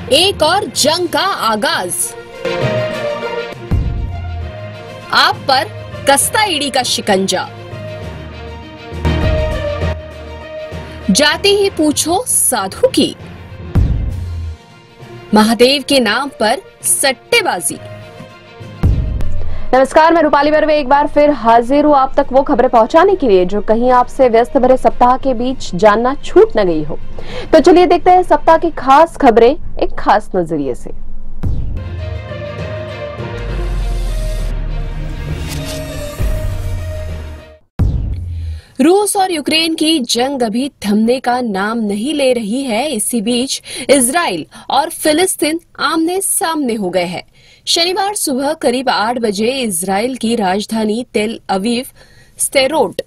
एक और जंग का आगाज। आप पर कसता ईडी का शिकंजा। जाते ही पूछो साधु की। महादेव के नाम पर सट्टेबाजी। नमस्कार, मैं रूपाली बर्वे एक बार फिर हाजिर हूँ आप तक वो खबरें पहुंचाने के लिए जो कहीं आपसे व्यस्त भरे सप्ताह के बीच जानना छूट न गई हो। तो चलिए देखते हैं सप्ताह की खास खबरें एक खास नजरिए से। रूस और यूक्रेन की जंग अभी थमने का नाम नहीं ले रही है। इसी बीच इजराइल और फिलिस्तीन आमने सामने हो गए हैं। शनिवार सुबह करीब 8 बजे इजराइल की राजधानी तेल अवीव, स्टेरोट,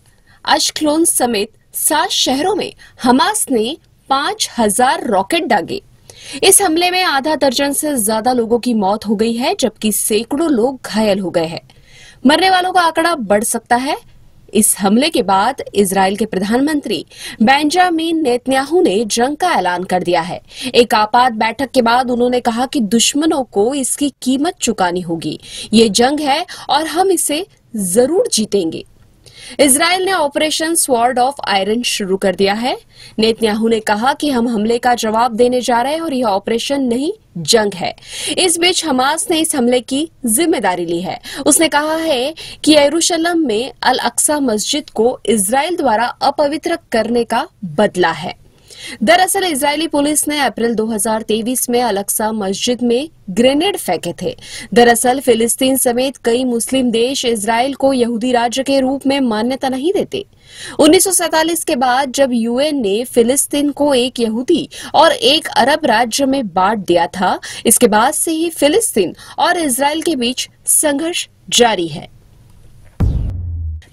अश्कलोन समेत 7 शहरों में हमास ने 5000 रॉकेट दागे। इस हमले में आधा दर्जन से ज्यादा लोगों की मौत हो गई है, जबकि सैकड़ों लोग घायल हो गए हैं। मरने वालों का आंकड़ा बढ़ सकता है। इस हमले के बाद इजराइल के प्रधानमंत्री बेंजामिन नेतन्याहू ने जंग का ऐलान कर दिया है। एक आपात बैठक के बाद उन्होंने कहा कि दुश्मनों को इसकी कीमत चुकानी होगी। ये जंग है और हम इसे जरूर जीतेंगे। इजराइल ने ऑपरेशन स्वॉर्ड ऑफ आयरन शुरू कर दिया है। नेतन्याहू ने कहा कि हम हमले का जवाब देने जा रहे हैं और यह ऑपरेशन नहीं, जंग है। इस बीच हमास ने इस हमले की जिम्मेदारी ली है। उसने कहा है कि यरूशलेम में अल अक्सा मस्जिद को इजराइल द्वारा अपवित्र करने का बदला है। दरअसल इजरायली पुलिस ने अप्रैल 2023 में अल अक्सा मस्जिद में ग्रेनेड फेंके थे। दरअसल फिलिस्तीन समेत कई मुस्लिम देश इजराइल को यहूदी राज्य के रूप में मान्यता नहीं देते। 1947 के बाद जब यूएन ने फिलिस्तीन को एक यहूदी और एक अरब राज्य में बांट दिया था, इसके बाद से ही फिलिस्तीन और इजराइल के बीच संघर्ष जारी है।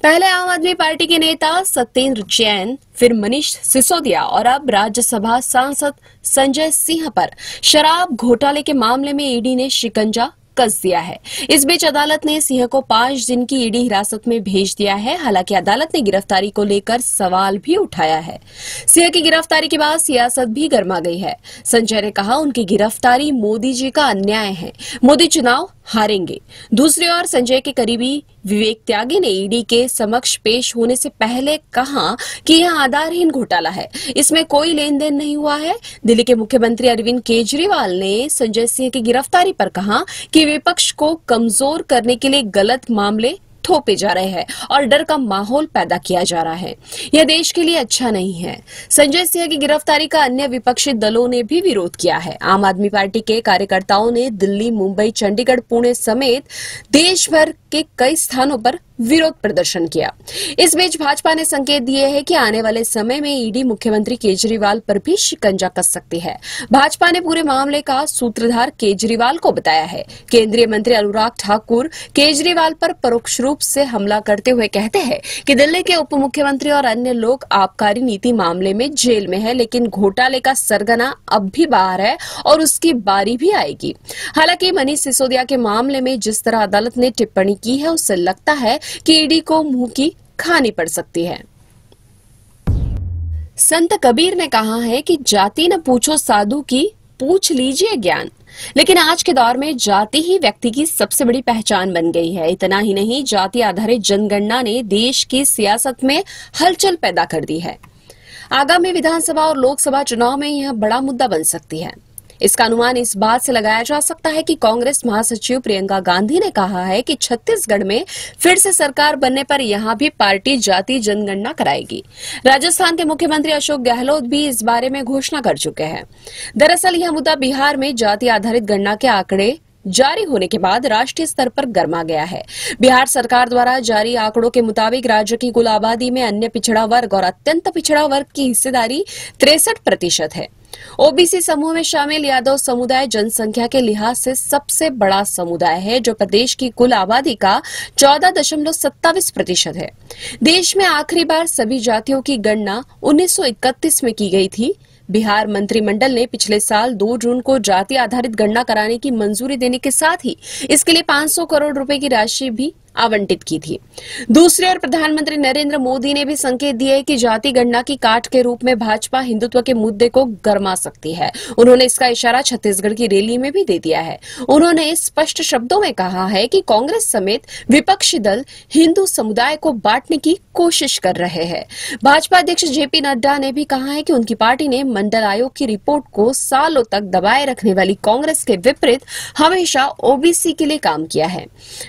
पहले आम आदमी पार्टी के नेता सत्येंद्र जैन, फिर मनीष सिसोदिया और अब राज्यसभा सांसद संजय सिंह पर शराब घोटाले के मामले में ईडी ने शिकंजा कस दिया है। इस बीच अदालत ने सिंह को 5 दिन की ईडी हिरासत में भेज दिया है। हालांकि अदालत ने गिरफ्तारी को लेकर सवाल भी उठाया है। सिंह की गिरफ्तारी के बाद सियासत भी गर्मा गई है। संजय ने कहा उनकी गिरफ्तारी मोदी जी का अन्याय है, मोदी चुनाव हारेंगे। दूसरी ओर संजय के करीबी विवेक त्यागी ने ईडी के समक्ष पेश होने से पहले कहा कि यह आधारहीन घोटाला है, इसमें कोई लेन देन नहीं हुआ है। दिल्ली के मुख्यमंत्री अरविंद केजरीवाल ने संजय सिंह की गिरफ्तारी पर कहा कि विपक्ष को कमजोर करने के लिए गलत मामले थोपे जा रहे हैं और डर का माहौल पैदा किया जा रहा है। यह देश के लिए अच्छा नहीं है। संजय सिंह की गिरफ्तारी का अन्य विपक्षी दलों ने भी विरोध किया है। आम आदमी पार्टी के कार्यकर्ताओं ने दिल्ली, मुंबई, चंडीगढ़, पुणे समेत देश भर के कई स्थानों पर विरोध प्रदर्शन किया। इस बीच भाजपा ने संकेत दिए हैं कि आने वाले समय में ईडी मुख्यमंत्री केजरीवाल पर भी शिकंजा कस सकती है। भाजपा ने पूरे मामले का सूत्रधार केजरीवाल को बताया है। केंद्रीय मंत्री अनुराग ठाकुर केजरीवाल पर परोक्ष रूप से हमला करते हुए कहते हैं कि दिल्ली के उप मुख्यमंत्री और अन्य लोग आबकारी नीति मामले में जेल में है, लेकिन घोटाले का सरगना अब भी बाहर है और उसकी बारी भी आएगी। हालांकि मनीष सिसोदिया के मामले में जिस तरह अदालत ने टिप्पणी की है, उससे लगता है कि ईडी को मुंह की खानी पड़ सकती है। संत कबीर ने कहा है कि जाति न पूछो साधु की, पूछ लीजिए ज्ञान। लेकिन आज के दौर में जाति ही व्यक्ति की सबसे बड़ी पहचान बन गई है। इतना ही नहीं, जाति आधारित जनगणना ने देश की सियासत में हलचल पैदा कर दी है। आगामी विधानसभा और लोकसभा चुनाव में यह बड़ा मुद्दा बन सकती है। इसका अनुमान इस बात से लगाया जा सकता है कि कांग्रेस महासचिव प्रियंका गांधी ने कहा है कि छत्तीसगढ़ में फिर से सरकार बनने पर यहां भी पार्टी जाति जनगणना कराएगी। राजस्थान के मुख्यमंत्री अशोक गहलोत भी इस बारे में घोषणा कर चुके हैं। दरअसल यह मुद्दा बिहार में जाति आधारित गणना के आंकड़े जारी होने के बाद राष्ट्रीय स्तर पर गर्मा गया है। बिहार सरकार द्वारा जारी आंकड़ों के मुताबिक राज्य की कुल आबादी में अन्य पिछड़ा वर्ग और अत्यंत पिछड़ा वर्ग की हिस्सेदारी 63% है। ओबीसी समूह में शामिल यादव समुदाय जनसंख्या के लिहाज से सबसे बड़ा समुदाय है, जो प्रदेश की कुल आबादी का 14.27% है। देश में आखिरी बार सभी जातियों की गणना 1931 में की गई थी। बिहार मंत्रिमंडल ने पिछले साल 2 जून को जाति आधारित गणना कराने की मंजूरी देने के साथ ही इसके लिए 500 करोड़ रुपए की राशि भी आवंटित की थी। दूसरी ओर प्रधानमंत्री नरेंद्र मोदी ने भी संकेत दिए कि जाति गणना की काट के रूप में भाजपा हिंदुत्व के मुद्दे को गरमा सकती है। उन्होंने इसका इशारा छत्तीसगढ़ की रैली में भी दे दिया है। उन्होंने स्पष्ट शब्दों में कहा है कि कांग्रेस समेत विपक्षी दल हिंदू समुदाय को बांटने की कोशिश कर रहे हैं। भाजपा अध्यक्ष जेपी नड्डा ने भी कहा है कि उनकी पार्टी ने मंडल आयोग की रिपोर्ट को सालों तक दबाए रखने वाली कांग्रेस के विपरीत हमेशा ओबीसी के लिए काम किया है।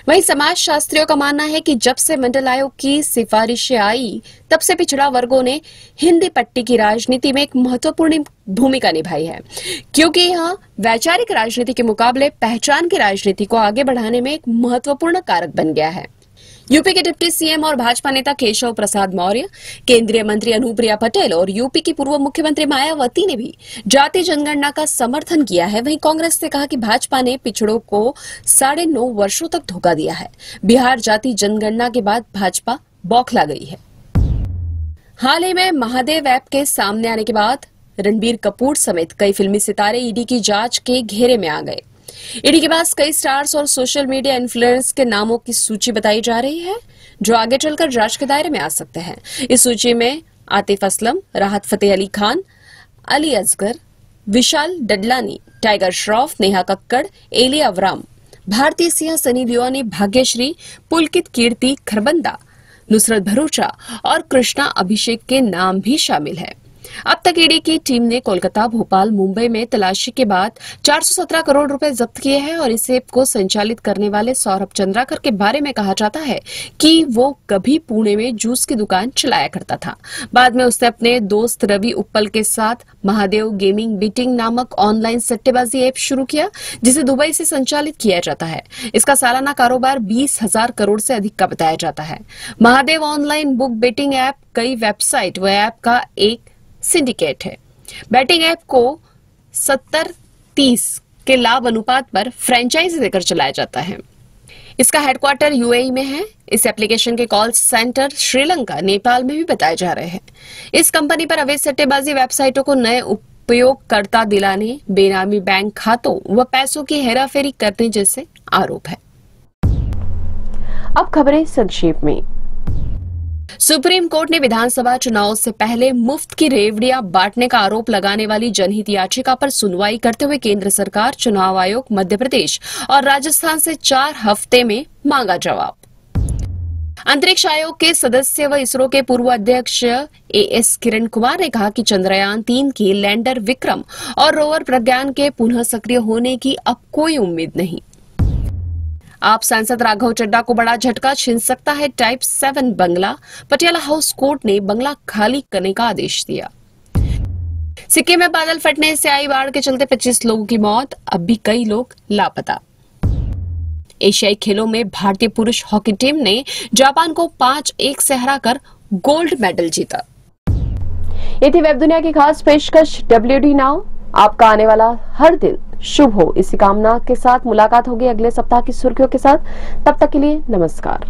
वहीं समाज शास्त्रियों का मानना है कि जब से मंडल आयोग की सिफारिशें आई तब से पिछड़ा वर्गों ने हिंदी पट्टी की राजनीति में एक महत्वपूर्ण भूमिका निभाई है, क्योंकि यह वैचारिक राजनीति के मुकाबले पहचान की राजनीति को आगे बढ़ाने में एक महत्वपूर्ण कारक बन गया है। यूपी के डिप्टी सीएम और भाजपा नेता केशव प्रसाद मौर्य, केंद्रीय मंत्री अनुप्रिया पटेल और यूपी की पूर्व मुख्यमंत्री मायावती ने भी जाति जनगणना का समर्थन किया है। वहीं कांग्रेस ने कहा कि भाजपा ने पिछड़ों को 9.5 वर्षों तक धोखा दिया है। बिहार जाति जनगणना के बाद भाजपा बौखला गई है। हाल ही में महादेव ऐप के सामने आने के बाद रणबीर कपूर समेत कई फिल्मी सितारे ईडी की जांच के घेरे में आ गए। ईडी के पास कई स्टार्स और सोशल मीडिया इन्फ्लुएंसर्स के नामों की सूची बताई जा रही है, जो आगे चलकर जांच के दायरे में आ सकते हैं। इस सूची में Atif Aslam, Rahat Fateh Ali Khan, Ali Asgar, Vishal Dadlani, Tiger Shroff, Neha Kakkar, Elli Avram, Bharti Singh, Sunny Leone, Bhagyashree, Pulkit Kriti Kharbanda, Nushrat Bharucha और कृष्णा अभिषेक के नाम भी शामिल है। अब तक ईडी की टीम ने कोलकाता, भोपाल, मुंबई में तलाशी के बाद 417 करोड़ रुपए जब्त किए हैं और इस ऐप को संचालित करने वाले सौरभ चंद्राकर के बारे में कहा जाता है कि वो कभी पुणे में जूस की दुकान चलाया करता था। बाद में उसने अपने दोस्त रवि उप्पल के साथ महादेव गेमिंग बीटिंग नामक ऑनलाइन सट्टेबाजी ऐप शुरू किया, जिसे दुबई से संचालित किया जाता है। इसका सालाना कारोबार 20,000 करोड़ से अधिक का बताया जाता है। Mahadev online book betting app कई वेबसाइट व ऐप का एक सिंडिकेट है। बैटिंग ऐप को 70-30 के लाभ अनुपात पर फ्रेंचाइजी देकर चलाया जाता है। इसका हेडक्वार्टर यूएई में है। इस एप्लीकेशन के कॉल सेंटर श्रीलंका, नेपाल में भी बताए जा रहे हैं। इस कंपनी पर अवैध सट्टेबाजी वेबसाइटों को नए उपयोगकर्ता दिलाने, बेनामी बैंक खातों व पैसों की हेराफेरी करने जैसे आरोप है। अब खबरें संक्षेप में। सुप्रीम कोर्ट ने विधानसभा चुनाव से पहले मुफ्त की रेवड़ियां बांटने का आरोप लगाने वाली जनहित याचिका पर सुनवाई करते हुए केंद्र सरकार, चुनाव आयोग, मध्य प्रदेश और राजस्थान से 4 हफ्ते में मांगा जवाब। अंतरिक्ष आयोग के सदस्य व इसरो के पूर्व अध्यक्ष एएस किरण कुमार ने कहा कि चंद्रयान 3 के लैंडर विक्रम और रोवर प्रज्ञान के पुनः सक्रिय होने की अब कोई उम्मीद नहीं। आप सांसद राघव चड्ढा को बड़ा झटका, छिन सकता है टाइप 7 बंगला। पटियाला हाउस कोर्ट ने बंगला खाली करने का आदेश दिया। सिक्किम में बादल फटने से आई बाढ़ के चलते 25 लोगों की मौत, अब भी कई लोग लापता। एशियाई खेलों में भारतीय पुरुष हॉकी टीम ने जापान को 5-1 से हराकर गोल्ड मेडल जीता। ये थी वेब दुनिया की खास पेशकश WD नाउ। आपका आने वाला हर दिन शुभ हो, इसी कामना के साथ मुलाकात होगी अगले सप्ताह की सुर्खियों के साथ। तब तक के लिए नमस्कार।